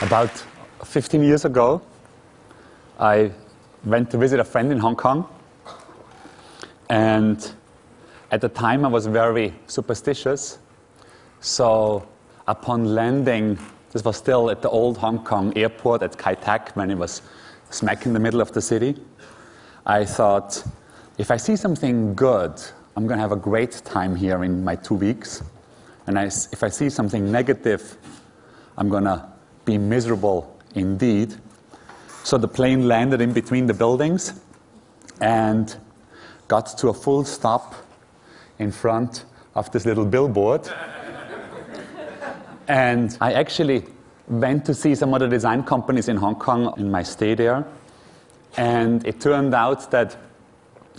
About 15 years ago, I went to visit a friend in Hong Kong, and at the time I was very superstitious. So upon landing, this was still at the old Hong Kong airport at Kai Tak when it was smack in the middle of the city, I thought, if I see something good, I'm going to have a great time here in my 2 weeks. And if I see something negative, I'm going to be miserable indeed. So the plane landed in between the buildings and got to a full stop in front of this little billboard. And I actually went to see some other design companies in Hong Kong in my stay there. And it turned out that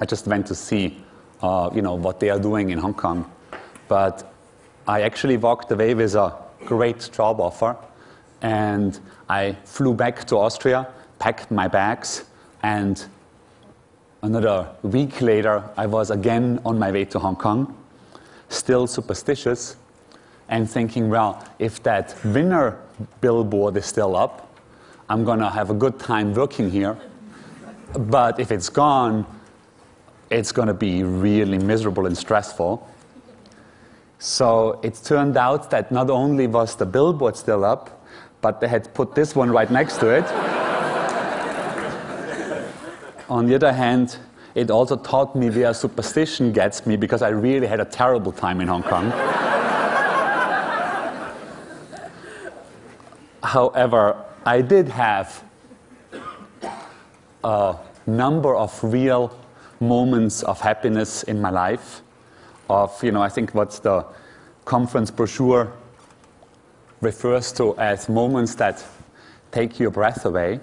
I just went to see what they are doing in Hong Kong. But I actually walked away with a great job offer. And I flew back to Austria, packed my bags, and another week later, I was again on my way to Hong Kong, still superstitious, and thinking, well, if that winner billboard is still up, I'm going to have a good time working here. But if it's gone, it's going to be really miserable and stressful. So it turned out that not only was the billboard still up, but they had put this one right next to it. On the other hand, it also taught me where superstition gets me, because I really had a terrible time in Hong Kong. However, I did have a number of real moments of happiness in my life. I think what the conference brochure refers to as moments that take your breath away.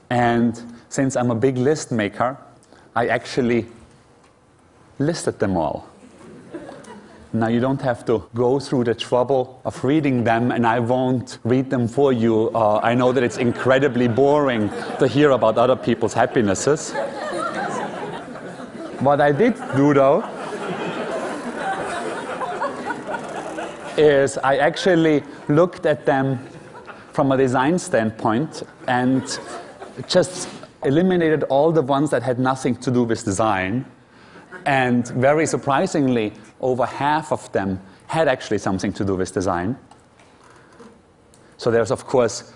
And since I'm a big list maker, I actually listed them all. Now, you don't have to go through the trouble of reading them, and I won't read them for you. I know that it's incredibly boring to hear about other people's happinesses. What I did do, though, is I actually looked at them from a design standpoint and just eliminated all the ones that had nothing to do with design. And very surprisingly, over half of them had actually something to do with design. So there's, of course,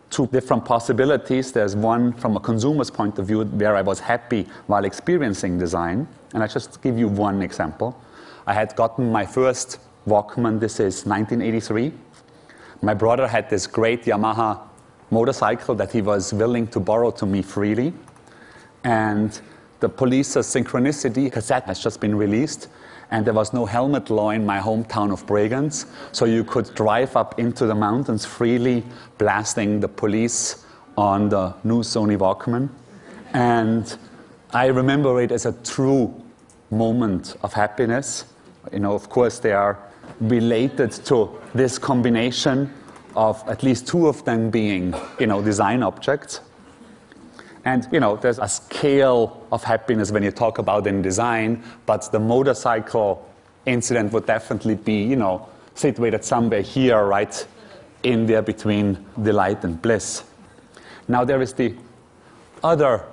two different possibilities. There's one from a consumer's point of view where I was happy while experiencing design. And I just give you one example. I had gotten my first Walkman. This is 1983. My brother had this great Yamaha motorcycle that he was willing to borrow to me freely. And the Police's Synchronicity cassette has just been released, and there was no helmet law in my hometown of Bregenz, so you could drive up into the mountains freely, blasting the Police on the new Sony Walkman. And I remember it as a true moment of happiness. Of course, they are related to this combination of at least two of them being, design objects. And, there's a scale of happiness when you talk about in design, but the motorcycle incident would definitely be, situated somewhere here, right in there between delight and bliss. Now, there is the other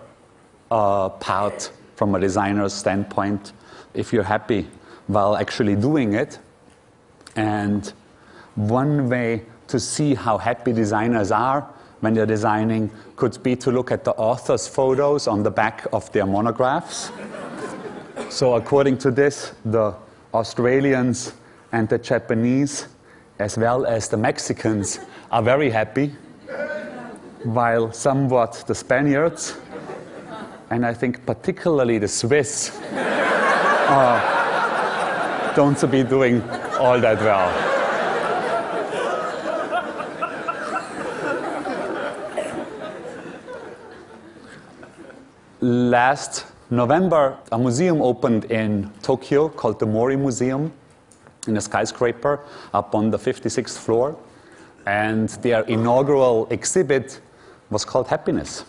part from a designer's standpoint, if you're happy while actually doing it. And one way to see how happy designers are when they're designing could be to look at the author's photos on the back of their monographs. So according to this, the Australians and the Japanese, as well as the Mexicans, are very happy, while somewhat the Spaniards, and I think particularly the Swiss, don't be doing all that well. Last November, a museum opened in Tokyo called the Mori Museum in a skyscraper up on the 56th floor. And their inaugural exhibit was called Happiness.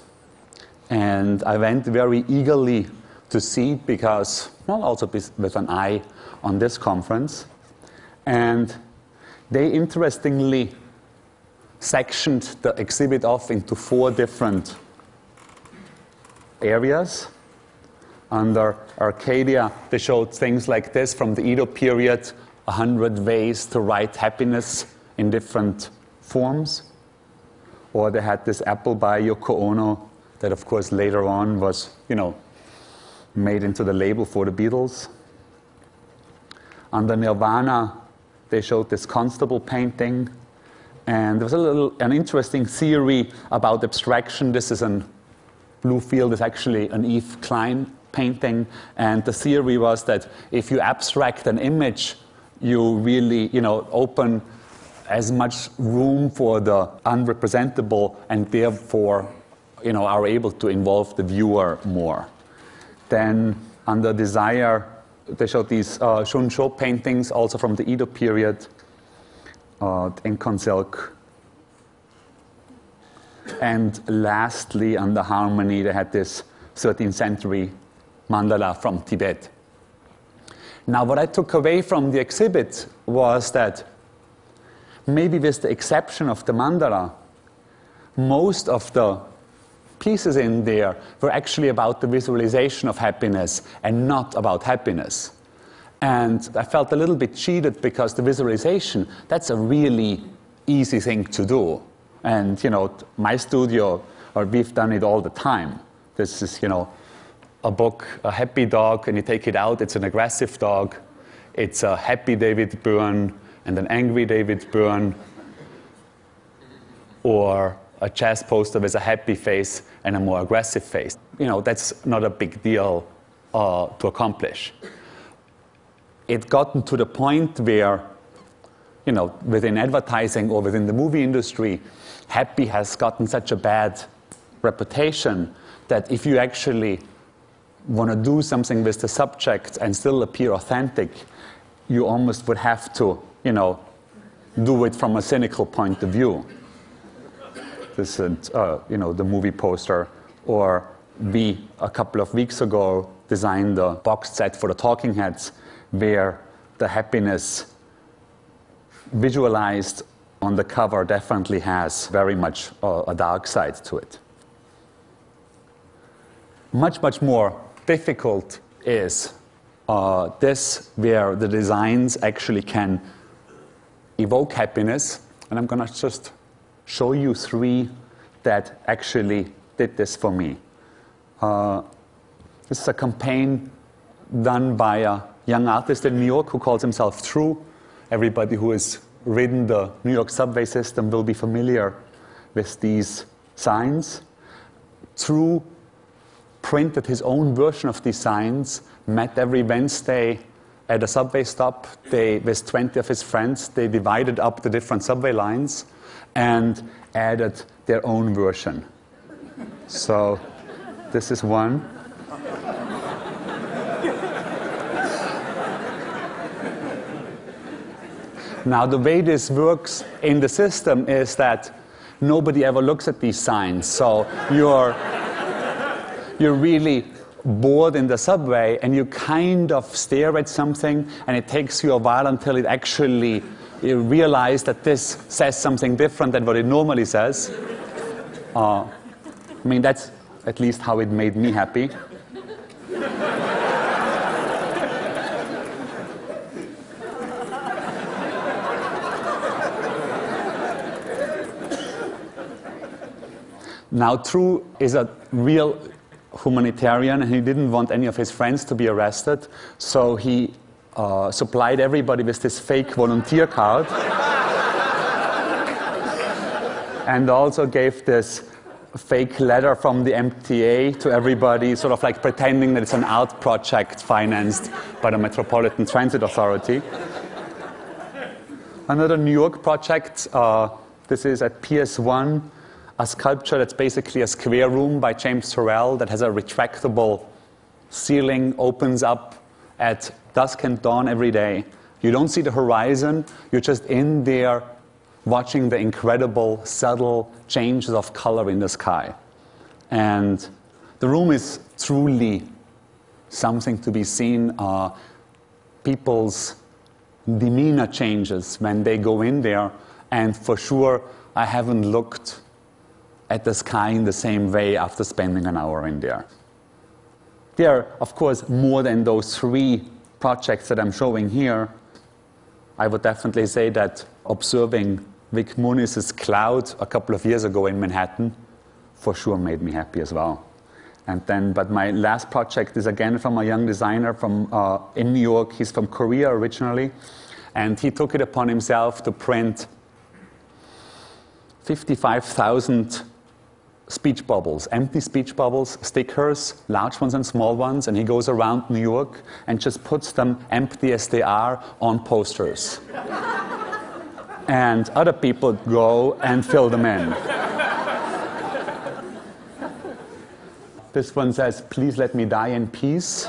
And I went very eagerly to see because, also with an eye on this conference. And they interestingly sectioned the exhibit off into 4 different areas. Under Arcadia, they showed things like this from the Edo period, 100 ways to write happiness in different forms. Or they had this apple by Yoko Ono that, of course, later on was, made into the label for the Beatles. Under Nirvana, they showed this Constable painting. And there was an interesting theory about abstraction. This is a blue field, is actually an Yves Klein painting. And the theory was that if you abstract an image, you really, open as much room for the unrepresentable, and therefore, are able to involve the viewer more. Then, under Desire, they showed these Shunshou paintings, also from the Edo period, ink on silk. And lastly, under Harmony, they had this 13th century mandala from Tibet. Now, what I took away from the exhibit was that, maybe with the exception of the mandala, most of the pieces in there were actually about the visualization of happiness and not about happiness. And I felt a little bit cheated because the visualization, that's a really easy thing to do. And, my studio, or we've done it all the time. This is, a book, a happy dog, and you take it out, it's an aggressive dog. It's a happy David Byrne and an angry David Byrne. Or a jazz poster with a happy face and a more aggressive face. That's not a big deal to accomplish. It gotten to the point where, within advertising or within the movie industry, happy has gotten such a bad reputation that if you actually want to do something with the subject and still appear authentic, you almost would have to, do it from a cynical point of view. This is, the movie poster. Or we, a couple of weeks ago, designed a box set for the Talking Heads where the happiness visualized on the cover definitely has very much a dark side to it. Much, much more difficult is this, where the designs actually can evoke happiness. And I'm going to just show you 3 that actually did this for me. This is a campaign done by a young artist in New York who calls himself True. Everybody who has ridden the New York subway system will be familiar with these signs. True printed his own version of these signs, met every Wednesday at a subway stop. With 20 of his friends, they divided up the different subway lines and added their own version. So this is one. Now, the way this works in the system is that nobody ever looks at these signs. So you're really bored in the subway and you kind of stare at something, and it takes you a while until it actually you realize that this says something different than what it normally says. That's at least how it made me happy. Now, True is a real humanitarian, and he didn't want any of his friends to be arrested, so he supplied everybody with this fake volunteer card and also gave this fake letter from the MTA to everybody, sort of like pretending that it's an art project financed by the Metropolitan Transit Authority. Another New York project, this is at PS1, a sculpture that's basically a square room by James Turrell that has a retractable ceiling, opens up at dusk and dawn every day. You don't see the horizon, you're just in there watching the incredible, subtle changes of color in the sky. And the room is truly something to be seen. People's demeanor changes when they go in there, and for sure, I haven't looked at the sky in the same way after spending an hour in there. There are, of course, more than those 3 projects that I'm showing here. I would definitely say that observing Vic Muniz's cloud a couple of years ago in Manhattan for sure made me happy as well. And then, but my last project is again from a young designer from in New York. He's from Korea originally, and he took it upon himself to print 55,000 speech bubbles, empty speech bubbles, stickers, large ones and small ones, and he goes around New York and just puts them, empty as they are, on posters. And other people go and fill them in. This one says, "Please let me die in peace."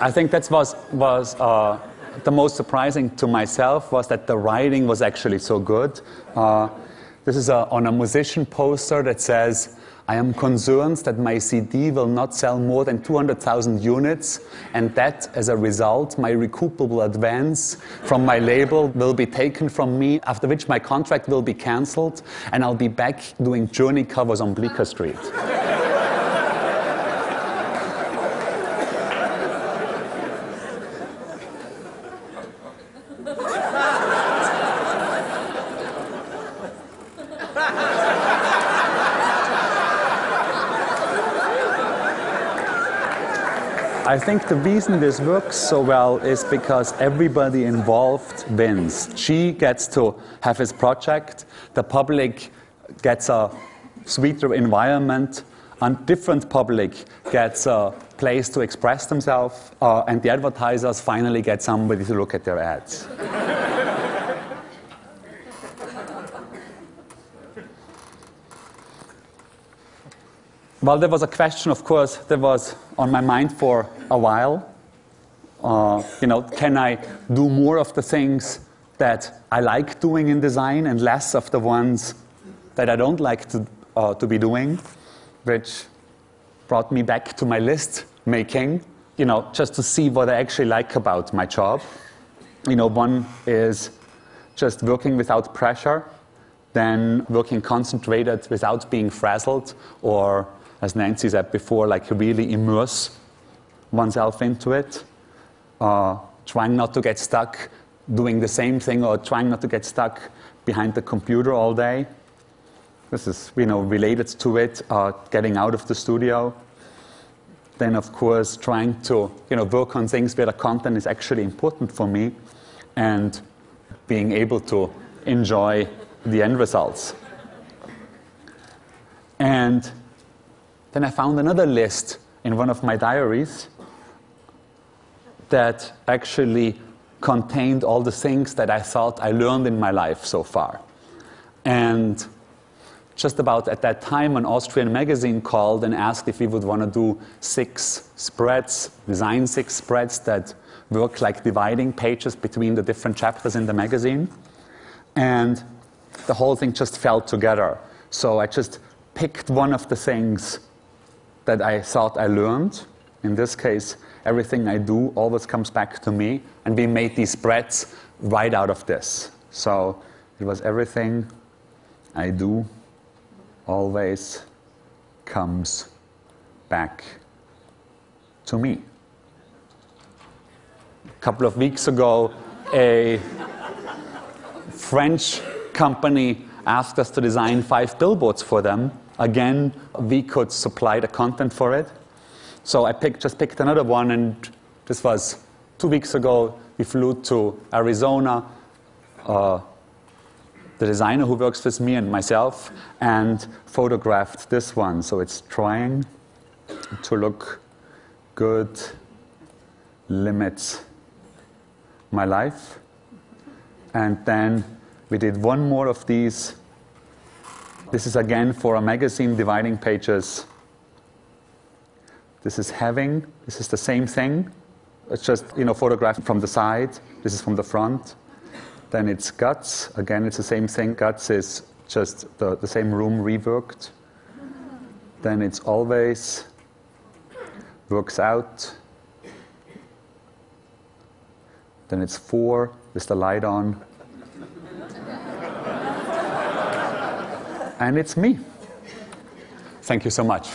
I think that was the most surprising to myself, was that the writing was actually so good. This is on a musician poster that says, "I am concerned that my CD will not sell more than 200,000 units, and that, as a result, my recoupable advance from my label will be taken from me, after which my contract will be cancelled, and I'll be back doing Journey covers on Bleecker Street." I think the reason this works so well is because everybody involved wins. She gets to have his project, the public gets a sweeter environment, and different public gets a place to express themselves, and the advertisers finally get somebody to look at their ads. Well, there was a question, of course, that was on my mind for a while. Can I do more of the things that I like doing in design and less of the ones that I don't like to be doing? Which brought me back to my list making, just to see what I actually like about my job. One is just working without pressure, then working concentrated without being frazzled, or as Nancy said before, like really immerse oneself into it. Trying not to get stuck doing the same thing, or trying not to get stuck behind the computer all day. This is, related to it, getting out of the studio. Then, of course, trying to, work on things where the content is actually important for me, and being able to enjoy the end results. And then I found another list in one of my diaries that actually contained all the things that I thought I learned in my life so far. And just about at that time, an Austrian magazine called and asked if we would want to do 6 spreads, design 6 spreads that work like dividing pages between the different chapters in the magazine. And the whole thing just fell together. So I just picked one of the things that I thought I learned. In this case, everything I do always comes back to me, and we made these spreads right out of this. So it was everything I do always comes back to me. A couple of weeks ago, a French company asked us to design 5 billboards for them. Again, we could supply the content for it. So I just picked another one, and this was 2 weeks ago. We flew to Arizona, the designer who works with me and myself, and photographed this one. So it's trying to look good, limits my life. And then we did one more of these. This is again for a magazine, dividing pages. This is having. This is the same thing. It's just, photographed from the side. This is from the front. Then it's guts. Again, it's the same thing. Guts is just the same room reworked. Then it's always works out. Then it's 4 with the light on. And it's me. Thank you so much.